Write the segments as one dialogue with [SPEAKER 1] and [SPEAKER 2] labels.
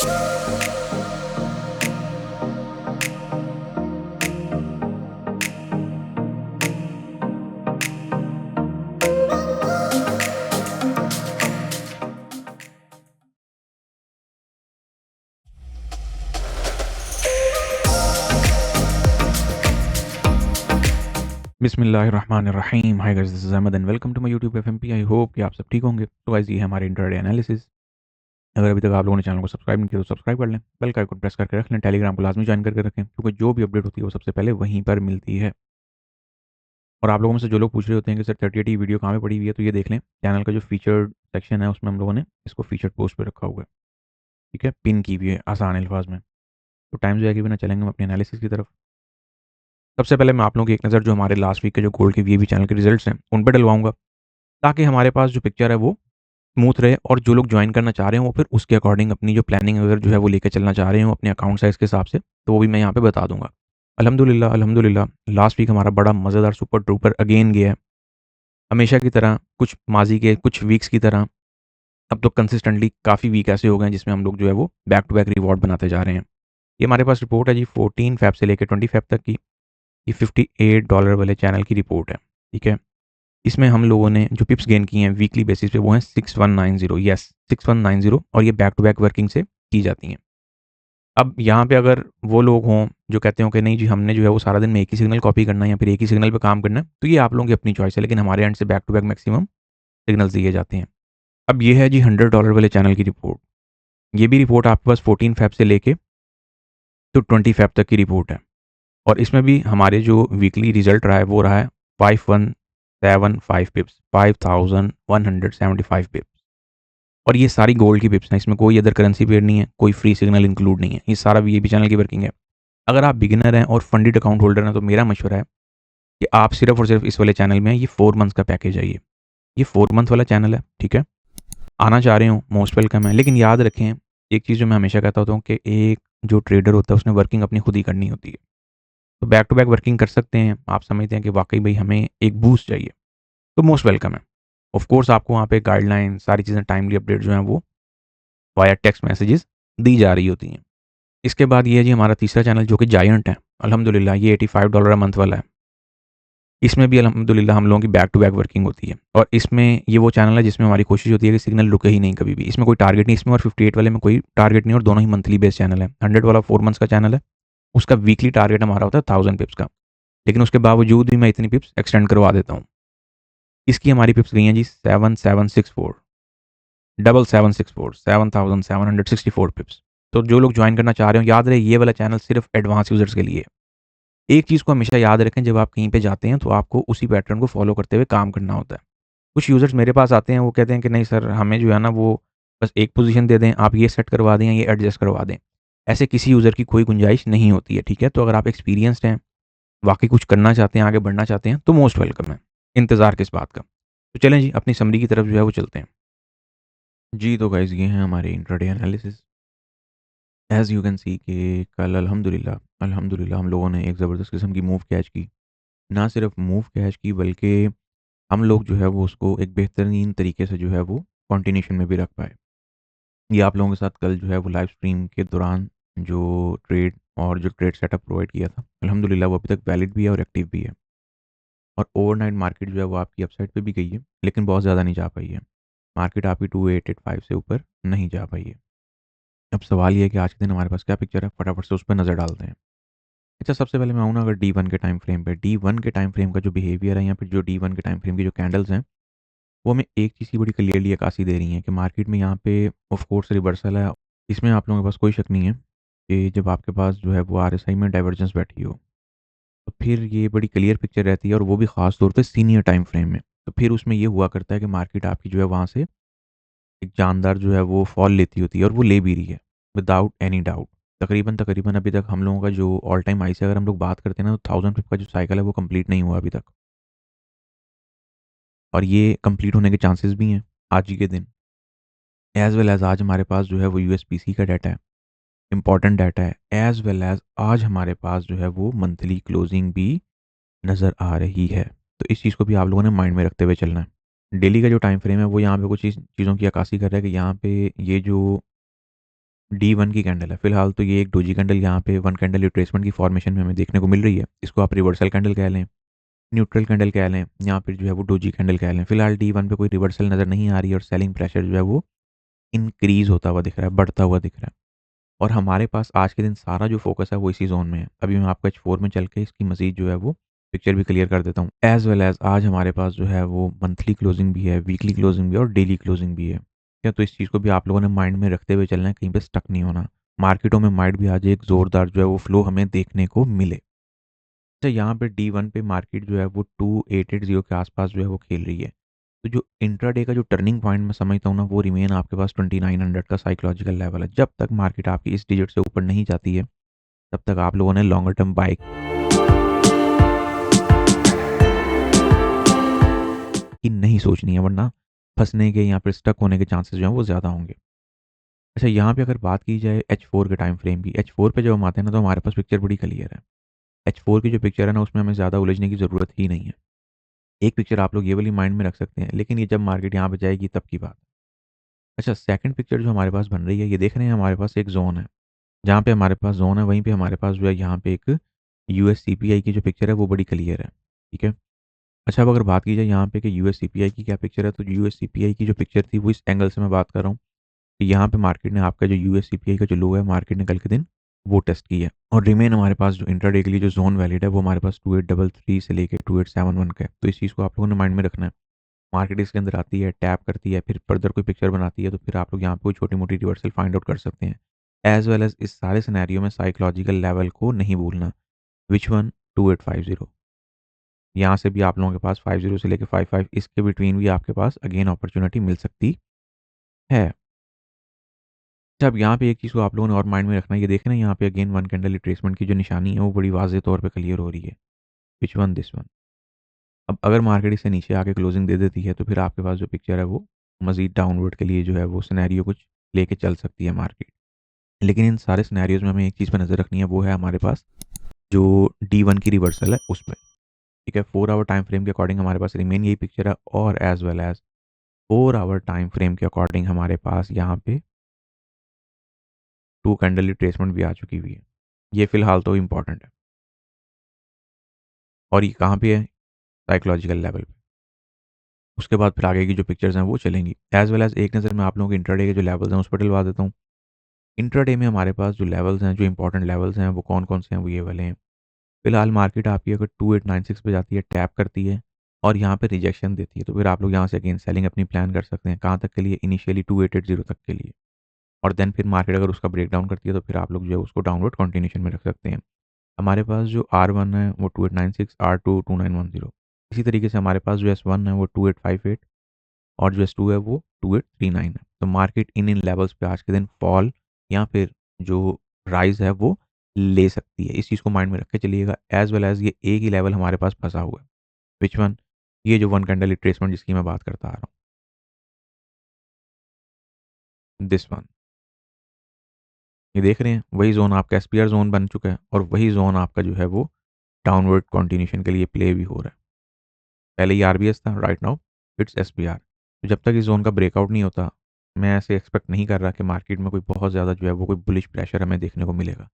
[SPEAKER 1] बिस्मिल्लाहिर्रहमानिर्रहीम। Hi guys, this is Ahmed and welcome to my YouTube FMP. I hope कि आप सब ठीक होंगे। तो गाइस, ये है हमारे इंट्राडे एनालिसिस। अगर अभी तक आप लोगों ने चैनल को सब्सक्राइब नहीं किया तो सब्सक्राइब कर लें, बेल का आइकन प्रेस करके रख लें, टेलीग्राम को लाजमी ज्वाइन करके रखें क्योंकि जो भी अपडेट होती है वो सबसे पहले वहीं पर मिलती है। और आप लोगों में से जो लोग पूछ रहे होते हैं कि सर 3080 वीडियो कहाँ पे पड़ी हुई है, तो ये देख लें, चैनल का जो फीचर्ड सेक्शन है उसमें हम लोगों ने इसको फीचर्ड पोस्ट पे रखा हुआ है। ठीक है, पिन की हुई है आसान अल्फाज में। तो टाइम ज़ाया किए बिना चलेंगे हम अपने एनालिसिस की तरफ। सबसे पहले मैं आप लोगों की एक नज़र जो हमारे लास्ट वीक के जो गोल्ड के वीएबी चैनल के रिजल्ट्स हैं उन पर डलवाऊंगा, ताकि हमारे पास जो पिक्चर है वो स्मूथ रहे और जो लोग ज्वाइन करना चाह रहे हो वो फिर उसके अकॉर्डिंग अपनी जो प्लानिंग अगर जो है वो लेकर चलना चाह रहे हो अपने अकाउंट साइज़ के हिसाब से, तो वो भी मैं यहाँ पे बता दूंगा। अल्हम्दुलिल्लाह अल्हम्दुलिल्लाह, लास्ट वीक हमारा बड़ा मज़ेदार सुपर ट्रूपर अगेन गया है। हमेशा की तरह, कुछ माजी के कुछ वीक्स की तरह, अब तो कंसिस्टेंटली काफ़ी वीक ऐसे हो गए हैं जिसमें हम लोग जो है वो बैक टू बैक रिवॉर्ड बनाते जा रहे हैं। ये हमारे पास रिपोर्ट है जी 14 फ़ैब से लेकर 20 फ़ैब तक की। ये $58 वाले चैनल की रिपोर्ट है। ठीक है, इसमें हम लोगों ने जो पिप्स गेन किए हैं वीकली बेसिस पे वो हैं 6190। यस, 6190, और ये बैक टू बैक वर्किंग से की जाती हैं। अब यहाँ पे अगर वो लोग हों जो कहते हो कि नहीं जी हमने जो है वो सारा दिन में एक ही सिग्नल कॉपी करना है या फिर एक ही सिग्नल पे काम करना है, तो ये आप लोगों की अपनी चॉइस है, लेकिन हमारे एंड से back to back maximum signals दिए जाते हैं। अब ये है जी $100 वाले चैनल की रिपोर्ट। ये भी रिपोर्ट आपके पास 14 फ़ैब से लेके तो 20 फ़ैब तक की रिपोर्ट है, और इसमें भी हमारे जो वीकली रिजल्ट रहा है वो रहा है 5175 पिप्स, 5175 पिप्स। और ये सारी गोल्ड की पिप्स हैं, इसमें कोई अदर करेंसी पेड नहीं है, कोई फ्री सिग्नल इंक्लूड नहीं है, ये सारा वीआईपी चैनल की वर्किंग है। अगर आप बिगिनर हैं और फंडेड अकाउंट होल्डर हैं तो मेरा मशवरा है कि आप सिर्फ और सिर्फ इस वाले चैनल में ये 4 मंथ्स का पैकेज है। ये 4 मंथ वाला चैनल है। ठीक है, आना चाह रहे हो मोस्ट वेलकम है, लेकिन याद रखें एक चीज़ जो मैं हमेशा कहता होता हूँ कि एक जो ट्रेडर होता है उसने वर्किंग अपनी खुद ही करनी होती है। तो बैक टू बैक वर्किंग कर सकते हैं, आप समझते हैं कि वाकई भाई हमें एक बूस्ट चाहिए, तो मोस्ट वेलकम है। ऑफ कोर्स आपको वहाँ पे गाइडलाइन सारी चीज़ें टाइमली अपडेट जो हैं वो वाया टेक्स्ट मैसेजेस दी जा रही होती हैं। इसके बाद ये है जी हमारा तीसरा चैनल जो कि जायंट है। अल्हम्दुलिल्लाह ये $85 अ मंथ वाला है। इसमें भी अल्हम्दुलिल्लाह हम लोगों की बैक टू बैक वर्किंग होती है, और इसमें ये वो चैनल है जिसमें हमारी कोशिश होती है कि सिग्नल रुके ही नहीं कभी भी। इसमें कोई टारगेट नहीं, इसमें और 58 वाले में कोई टारगेट नहीं, और दोनों ही मंथली बेस्ड चैनल है। 100 वाला 4 मंथ्स का चैनल है, उसका वीकली टारगेट हमारा होता है 1000 पिप्स का, लेकिन उसके बावजूद भी मैं इतनी पिप्स एक्सटेंड करवा देता हूँ। इसकी हमारी पिप्स गई हैं जी 7764, 7764, 7764 पिप्स। तो जो लोग ज्वाइन करना चाह रहे हो, याद रहे ये वाला चैनल सिर्फ एडवांस यूजर्स के लिए है। एक चीज़ को हमेशा याद रखें, जब आप कहीं पे जाते हैं तो आपको उसी पैटर्न को फॉलो करते हुए काम करना होता है। कुछ यूज़र्स मेरे पास आते हैं, वो कहते हैं कि नहीं सर हमें जो है ना वो बस एक पोजीशन दे दें, आप ये सेट करवा दें या ये एडजस्ट करवा दें। ऐसे किसी यूज़र की कोई गुंजाइश नहीं होती है। ठीक है, तो अगर आप एक्सपीरियंसड हैं, वाकई कुछ करना चाहते हैं, आगे बढ़ना चाहते हैं, तो मोस्ट वेलकम है। इंतज़ार किस बात का। तो चलें जी अपनी समरी की तरफ जो है वो चलते हैं। जी तो गाइज़ ये हैं हमारे intraday analysis. As you can see कि कल अल्हम्दुलिल्लाह अल्हम्दुलिल्लाह हम लोगों ने एक ज़बरदस्त किस्म की मूव कैच की। ना सिर्फ मूव कैच की, बल्कि हम लोग जो है वो उसको एक बेहतरीन तरीके से जो है वो कंटिन्यूशन में भी रख पाए। ये आप लोगों के साथ कल जो है वो लाइव स्ट्रीम के दौरान जो ट्रेड सेटअप प्रोवाइड किया था, अल्हम्दुलिल्लाह वो अभी तक वैलिड भी है और एक्टिव भी है। और ओवरनाइट मार्केट जो है वो आपकी अपसाइड पे भी गई है, लेकिन बहुत ज़्यादा नहीं जा पाई है। मार्केट आपकी 2885 से ऊपर नहीं जा पाई है। अब सवाल ये है कि आज के दिन हमारे पास क्या पिक्चर है, फटाफट से उस पर नज़र डालते हैं। अच्छा, सबसे पहले मैं आऊँ ना अगर डी वन के टाइम फ्रेम पे, डी वन के टाइम फ्रेम का जो बिहेवियर है या फिर जो डी वन के टाइम फ्रेम की जो कैंडल्स हैं, वो हमें एक चीज़ की बड़ी क्लियरली अक्कासी दे रही हैं कि मार्केट में यहाँ पे ऑफ कोर्स रिवर्सल है। इसमें आप लोगों के पास कोई शक नहीं है कि जब आपके पास जो है वो आरएसआई में डाइवर्जेंस बैठी हो, तो फिर ये बड़ी क्लियर पिक्चर रहती है, और वो भी ख़ास तौर पे सीनियर टाइम फ्रेम में। तो फिर उसमें ये हुआ करता है कि मार्केट आपकी जो है वहाँ से एक जानदार जो है वो फॉल लेती होती है, और वो ले भी रही है विदाउट एनी डाउट। तकरीबन तकरीबन अभी तक हम लोगों का जो ऑल टाइम हाई से अगर हम लोग बात करते हैं ना, तो 1000 पिप का जो साइकिल है वो कंप्लीट नहीं हुआ अभी तक, और ये कंप्लीट होने के चांसेस भी हैं आज ही के दिन। एज़ वेल एज़ आज हमारे पास जो है वो यूएसपीसी का डाटा है, इंपॉर्टेंट डाटा है। एज़ वेल एज़ आज हमारे पास जो है वो मंथली क्लोजिंग भी नज़र आ रही है। तो इस चीज़ को भी आप लोगों ने माइंड में रखते हुए चलना है। डेली का जो टाइम फ्रेम है वो यहाँ पे कुछ चीज़ों की अक्कासी कर रहा है कि यहाँ पे ये जो D1 की कैंडल है। फिलहाल तो ये एक डोजी कैंडल यहाँ पे वन कैंडल रिट्रेसमेंट की फॉर्मेशन में हमें देखने को मिल रही है। इसको आप रिवर्सल कैंडल कह लें, न्यूट्रल कैंडल कह लें, या फिर जो है वो डोजी कैंडल कह लें। फिलहाल D1 पे कोई रिवर्सल नज़र नहीं आ रही है और सेलिंग प्रेशर जो है वो इंक्रीज़ होता हुआ दिख रहा है, बढ़ता हुआ दिख रहा है। और हमारे पास आज के दिन सारा जो फ़ोकस है वो इसी ज़ोन में है। अभी मैं आपको H4 में चल के इसकी मज़ीद जो है वो पिक्चर भी क्लियर कर देता हूँ। एज़ वेल एज़ आज हमारे पास जो है वो मंथली क्लोजिंग भी है, वीकली क्लोजिंग भी है और डेली क्लोजिंग भी है। क्या तो इस चीज़ को भी आप लोगों ने माइंड में रखते हुए चलना है, कहीं पे स्टक नहीं होना। मार्केटों में माइट भी आज एक ज़ोरदार जो है वो फ्लो हमें देखने को मिले। अच्छा, यहाँ पे D1 पे मार्केट जो है वो 2880 के आस-पास जो है वो खेल रही है। तो जो इंट्राडे का जो टर्निंग पॉइंट मैं समझता हूँ ना, वो रिमेन आपके पास 2900 का साइकोलॉजिकल लेवल है। जब तक मार्केट आपकी इस डिजिट से ऊपर नहीं जाती है, तब तक आप लोगों ने लॉन्गर टर्म बाय की नहीं सोचनी है, वरना फँसने के या फिर स्टक होने के चांसेस जो हैं वो ज़्यादा होंगे। अच्छा, यहाँ पे अगर बात की जाए H4 के टाइम फ्रेम की, H4 पे जब हम आते हैं ना, तो हमारे पास पिक्चर बड़ी क्लियर है। H4 की जो पिक्चर है ना, उसमें हमें ज़्यादा उलझने की ज़रूरत ही नहीं है। एक पिक्चर आप लोग ये वाली माइंड में रख सकते हैं, लेकिन ये जब मार्केट यहाँ पे जाएगी तब की बात है। अच्छा, सेकंड पिक्चर जो हमारे पास बन रही है, ये देख रहे हैं हमारे पास एक ज़ोन है। जहाँ पे हमारे पास ज़ोन है, वहीं पे हमारे पास जो है यहाँ पे एक यूएससीपीआई की जो पिक्चर है वो बड़ी क्लियर है। ठीक है? अच्छा, अब अगर बात की जाए यहाँ पे कि यूएससीपीआई की क्या पिक्चर है, तो यूएससीपीआई की जो पिक्चर थी वो इस एंगल से मैं बात कर रहा हूँ कि यहाँ पे मार्केट ने आपका जो यूएससीपीआई का जो लो है, मार्केट ने कल के दिन वो टेस्ट किया है। और रिमेन हमारे पास जो इंट्राडे के लिए जो ज़ोन वैलिड है वो हमारे पास 2833 से लेके 2871 का है। तो इस चीज़ को आप लोगों ने माइंड में रखना है। मार्केट इसके अंदर आती है, टैप करती है, फिर फर्दर कोई पिक्चर बनाती है, तो फिर आप लोग यहाँ पे कोई छोटी-मोटी रिवर्सल फाइंड आउट कर सकते हैं। एज़ वेल एज़ इस सारे सिनेरियो में साइकोलॉजिकल लेवल को नहीं भूलना। Which one? 2850। यहाँ से भी आप लोगों के पास 50 से लेके 55 इसके बिटवीन भी आपके पास अगेन अपॉर्च्युनिटी मिल सकती है। अच्छा, अब यहाँ पे एक चीज़ को आप लोगों ने और माइंड में रखना है, ये देखें ना यहाँ पे अगेन वन कैंडल रिट्रेसमेंट की जो निशानी है वो बड़ी वाज़ेह तौर पे क्लियर हो रही है। Which one? This one. अब अगर मार्केट इससे नीचे आके क्लोजिंग दे देती है, तो फिर आपके पास जो पिक्चर है वो मज़ीद डाउनवर्ड के लिए जो है वो सिनेरियो कुछ लेके चल सकती है मार्केट। लेकिन इन सारे सिनेरियोज़ में हमें एक चीज़ पे नज़र रखनी है, वो है हमारे पास जो D1 की रिवर्सल है उस पे। ठीक है? 4 आवर टाइम फ्रेम के अकॉर्डिंग हमारे पास रिमेन यही पिक्चर है और as well as 4 hour time frame के अकॉर्डिंग हमारे पास यहाँ पे 2 कैंडल रिट्रेसमेंट भी आ चुकी हुई है। ये फ़िलहाल तो इम्पोर्टेंट है और ये कहाँ पे है? साइकोलॉजिकल लेवल पे। उसके बाद फिर आगे की जो पिक्चर्स हैं वो चलेंगी। एज़ वेल एज़ एक नज़र मैं आप लोगों के इंट्राडे के जो लेवल्स हैं उस पर डलवा देता हूँ। इंट्राडे में हमारे पास जो लेवल्स हैं, जो इंपॉर्टेंट लेवल्स हैं, वो कौन-कौन से हैं? वो ये वाले हैं। फिलहाल मार्केट आपकी अगर 2896 पे जाती है, टैप करती है और यहाँ पे रिजेक्शन देती है, तो फिर आप लोग यहाँ से अगेन सेलिंग अपनी प्लान कर सकते हैं। कहाँ तक के लिए? इनिशियली 2880 तक के लिए। और देन फिर मार्केट अगर उसका ब्रेकडाउन करती है, तो फिर आप लोग जो है उसको डाउनवर्ड कंटिन्यूएशन में रख सकते हैं। हमारे पास जो R1 है वो 2896, R2 2910। इसी तरीके से हमारे पास जो S1 है वो 2858 और जो S2 है वो 2839 है। तो मार्केट इन लेवल्स पे आज के दिन फॉल या फिर जो राइज़ है वो ले सकती है। इस चीज़ को माइंड में रख के चलिएगा। एज़ वेल एज़ ये एक ही लेवल हमारे पास फँसा हुआ है। Which one? ये जो वन कैंडल रिट्रेसमेंट जिसकी मैं बात करता आ रहा हूँ, दिस वन। ये देख रहे हैं, वही ज़ोन आपका एसपीआर ज़ोन बन चुका है और वही ज़ोन आपका जो है वो डाउनवर्ड कंटिन्यूएशन के लिए प्ले भी हो रहा है। पहले ये आरबीएस था, राइट नाउ इट्स एसपीआर। तो जब तक इस ज़ोन का ब्रेकआउट नहीं होता, मैं ऐसे एक्सपेक्ट नहीं कर रहा कि मार्केट में कोई बहुत ज़्यादा जो है वो कोई बुलिश प्रेशर हमें देखने को मिलेगा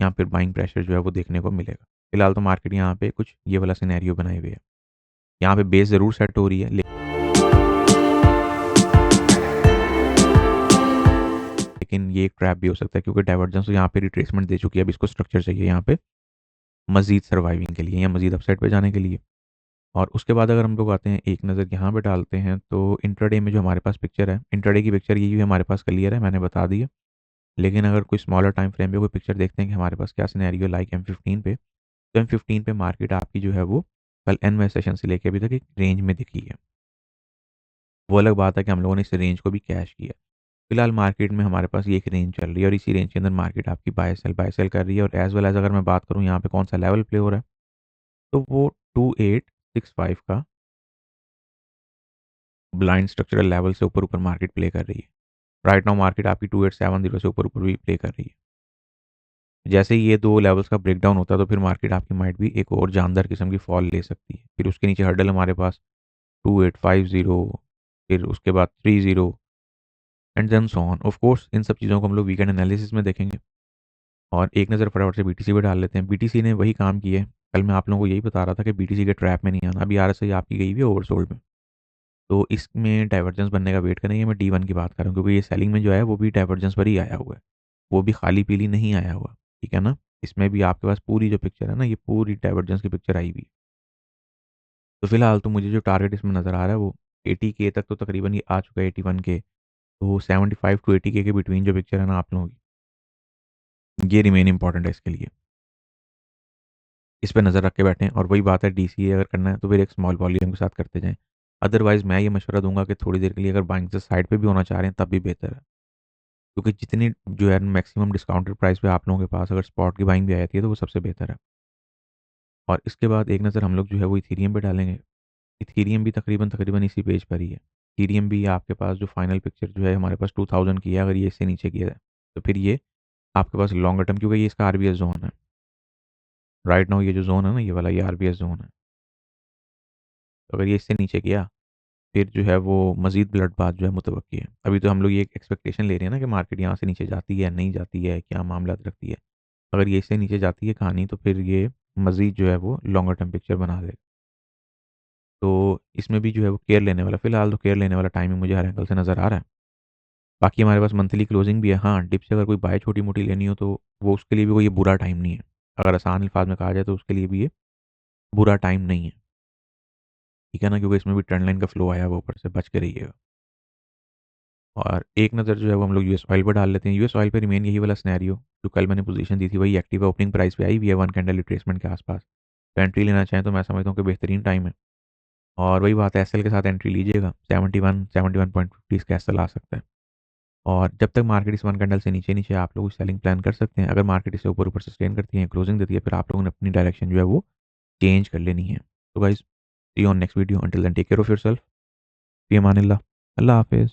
[SPEAKER 1] या फिर बाइंग प्रेशर जो है वो देखने को मिलेगा। फिलहाल तो मार्केट यहाँ पे कुछ ये वाला सिनेरियो बनाए हुए है। यहाँ पे बेस ज़रूर सेट हो रही है, लेकिन ये एक ट्रैप भी हो सकता है क्योंकि डाइवर्जेंस तो यहाँ पे रिट्रेसमेंट दे चुकी है। अब इसको स्ट्रक्चर चाहिए यहाँ पे मज़ीद सर्वाइविंग के लिए या मज़ीद अपसाइड पे जाने के लिए। और उसके बाद अगर हम लोग आते हैं, एक नज़र यहाँ पे डालते हैं, तो इंट्राडे में जो हमारे पास पिक्चर है, इंट्राडे की पिक्चर ये भी हमारे पास क्लियर है, मैंने बता दी है। लेकिन अगर कोई स्मॉलर टाइम फ्रेम पे कोई पिक्चर देखते हैं कि हमारे पास क्या सिनेरियो लाइक M15 पे, तो M15 पे मार्केट आपकी जो है वो कल एनवाई सेशन से लेके अभी तक एक रेंज में दिखी है। वो अलग बात है कि हम लोगों ने इस रेंज को भी कैश किया। फिलहाल मार्केट में हमारे पास ये एक रेंज चल रही है और इसी रेंज के अंदर मार्केट आपकी बाय सेल कर रही है। और एज़ वेल एज़ अगर मैं बात करूँ यहाँ पे कौन सा लेवल प्ले हो रहा है, तो वो 2865 का ब्लाइंड स्ट्रक्चरल लेवल से ऊपर-ऊपर मार्केट प्ले कर रही है। राइट नाउ मार्केट आपकी 2870 से ऊपर-ऊपर भी प्ले कर रही है। जैसे ही ये 2 लेवल्स का ब्रेकडाउन होता है, तो फिर मार्केट आपकी माइट भी एक और जानदार किस्म की फॉल ले सकती है। फिर उसके नीचे हर्डल हमारे पास 2850, फिर उसके बाद 30, and then so on. Of course इन सब चीज़ों को हम लोग वीकेंड एनालिसिस में देखेंगे। और एक नज़र फटाफट से बीटीसी पे डाल लेते हैं। बीटीसी ने वही काम किया है, कल मैं आप लोगों को यही बता रहा था कि बीटीसी के ट्रैप में नहीं आना। अभी आरएसआई आपकी गई हुई है ओवरसोल्ड में, तो इसमें डाइवर्जेंस बनने का वेट करेंगे। मैं D1 की बात कर रहा हूँ, क्योंकि ये सेलिंग में जो है वो भी डाइवर्जेंस पर ही आया हुआ है, वो भी खाली पीली नहीं आया हुआ, ठीक है ना। इसमें भी आपके पास पूरी जो पिक्चर है ना, ये पूरी डाइवर्जेंस की पिक्चर आई हुई है। तो फिलहाल तो मुझे जो टारगेट इसमें नज़र आ रहा है वो 80K तक तो तकरीबन ये आ चुका है, 81K। तो 75 to 80K के बिटवीन जो पिक्चर है ना आप लोगों की, ये रिमेन इंपॉर्टेंट है इसके लिए। इस पे नज़र रख के बैठें, और वही बात है, डीसीए अगर करना है तो फिर एक स्मॉल वॉल्यूम के साथ करते जाएं। अदरवाइज़ मैं ये मशवरा दूंगा कि थोड़ी देर के लिए अगर बाइंग से साइड पे भी होना चाह रहे हैं तब भी बेहतर है, क्योंकि जितनी जो है मैक्सिमम डिस्काउंटेड प्राइस पे आप लोगों के पास अगर स्पॉट की बाइंग भी आ जाती है तो वो सबसे बेहतर है। और इसके बाद एक नज़र हम लोग जो है वो इथीरियम पे डालेंगे। इथीरियम भी तकरीबन तकरीबन इसी पेज पर ही है। इथीरियम भी आपके पास जो फाइनल पिक्चर जो है हमारे पास 2000 की है, अगर ये इससे नीचे किया है तो फिर ये आपके पास लॉन्गर टर्म, क्योंकि ये इसका आरबीएस जोन है। राइट नाउ ये जो जोन है ना, ये वाला, ये आरबीएस जोन है। तो अगर ये इससे नीचे गया फिर जो है वो मज़ीद ब्लड बाथ जो है मुतवक्की है। अभी तो हम लोग ये एक एक्सपेक्टेशन ले रहे हैं ना कि मार्केट यहाँ से नीचे जाती है नहीं जाती है, क्या मामला रखती है। अगर ये इससे नीचे जाती है कहानी, तो फिर ये मज़ीद जो है वो लॉन्गर टर्म पिक्चर बना देगा। तो इसमें भी जो है वो केयर लेने वाला, फिलहाल तो केयर लेने वाला टाइमिंग मुझे हर एंगल से नज़र आ रहा है। बाकी हमारे पास मंथली क्लोजिंग भी है। हाँ, डिप से अगर कोई बाय छोटी मोटी लेनी हो तो वो उसके लिए भी कोई ये बुरा टाइम नहीं है। अगर आसान अल्फाज में कहा जाए तो उसके लिए भी ये बुरा टाइम नहीं है, ठीक है ना, क्योंकि इसमें भी ट्रेंड लाइन का फ्लो आया हुआ, ऊपर से बच के रहिएगा। और एक नज़र जो है वो हम लोग यूएस ऑयल पर डाल लेते हैं। यूएस ऑयल पे रिमेन यही वाला सिनेरियो जो कल मैंने पोजीशन दी थी वही एक्टिव है, ओपनिंग प्राइस पे आई हुई है 1 कैंडल रिट्रेसमेंट के आसपास। तो एंट्री लेना चाहें तो मैं समझता हूँ कि बेहतरीन टाइम है। और वही बात है, एसएल के साथ एंट्री लीजिएगा, 71 इसका एसएल आ सकता है। और जब तक मार्केट इस 1 कैंडल से नीचे नीचे आप लोग सेलिंग प्लान कर सकते हैं। अगर मार्केट इसे ऊपर ऊपर सस्टेन करती है, क्लोजिंग देती है, फिर आप लोगों ने अपनी डायरेक्शन जो है वो चेंज कर लेनी है। तो guys, see you on next video, until then take care of yourself, फी अमानिल्लाह, अल्लाह हाफिज़।